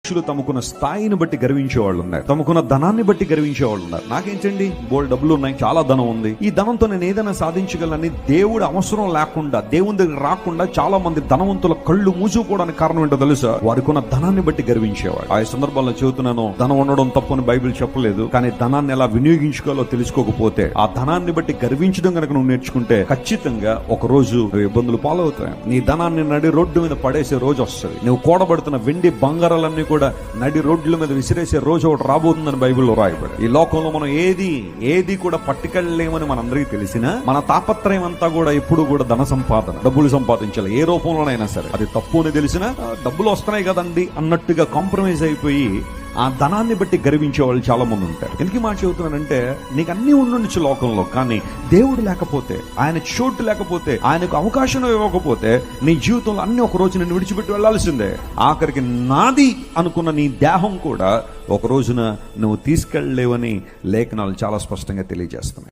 మనుషులు తమకున్న స్థాయిని బట్టి గర్వించే వాళ్ళు ఉన్నారు, తమకున్న ధనాన్ని బట్టి గర్వించే వాళ్ళు ఉన్నారు. నాకేంటండి బోల్డ్ డబ్బులు ఉన్నాయి, చాలా ధనం ఉంది, ఈ ధనంతో నేను ఏదైనా సాధించగలని దేవుడు అవసరం లేకుండా, దేవుని దగ్గర రాకుండా చాలా మంది ధనవంతుల కళ్ళు మూసుకోవడానికి కారణం ఏంటో తెలుసా? వారికి ఉన్న ధనాన్ని బట్టి గర్వించేవాడు. ఆ సందర్భంలో చెబుతున్నాను, ధనం ఉండడం తప్పు అని బైబిల్ చెప్పలేదు, కానీ ధనాన్ని ఎలా వినియోగించుకోవాలో తెలుసుకోకపోతే, ఆ ధనాన్ని బట్టి గర్వించడం కనుక నువ్వు నేర్చుకుంటే ఖచ్చితంగా ఒక రోజు ఇబ్బందులు పాలవుతాయి. నీ ధనాన్ని నడి రోడ్డు మీద పడేసే రోజు వస్తుంది. నువ్వు కూడబడుతున్న వెండి బంగారాలన్నీ కూడా నడి రోడ్ల మీద విసిరేసే రోజు ఒకటి రాబోతుందని బైబిల్లో రాయబడి. ఈ లోకంలో మనం ఏది కూడా పట్టుకెళ్ళలేమని మనందరికీ తెలిసినా మన తాపత్రయం అంతా కూడా ఎప్పుడు కూడా ధన సంపాదన, డబ్బులు సంపాదించాలి ఏ రూపంలోనైనా సరే. అది తప్పు అని తెలిసినా డబ్బులు వస్తున్నాయి కదండి అన్నట్టుగా కాంప్రమైజ్ అయిపోయి ఆ ధనాన్ని బట్టి గర్వించే వాళ్ళు చాలా మంది ఉంటారు. ఎందుకు మాట చెబుతున్నానంటే, నీకు అన్ని ఉండుండొచ్చు లోకంలో, కానీ దేవుడు లేకపోతే, ఆయన చోటు లేకపోతే, ఆయనకు అవకాశం ఇవ్వకపోతే నీ జీవితంలో అన్ని ఒక రోజు నిన్ను విడిచిపెట్టి వెళ్లాల్సిందే. ఆఖరికి నాది అనుకున్న నీ దేహం కూడా ఒక రోజున నువ్వు తీసుకెళ్లేవని లేఖనాలు చాలా స్పష్టంగా తెలియజేస్తున్నాయి.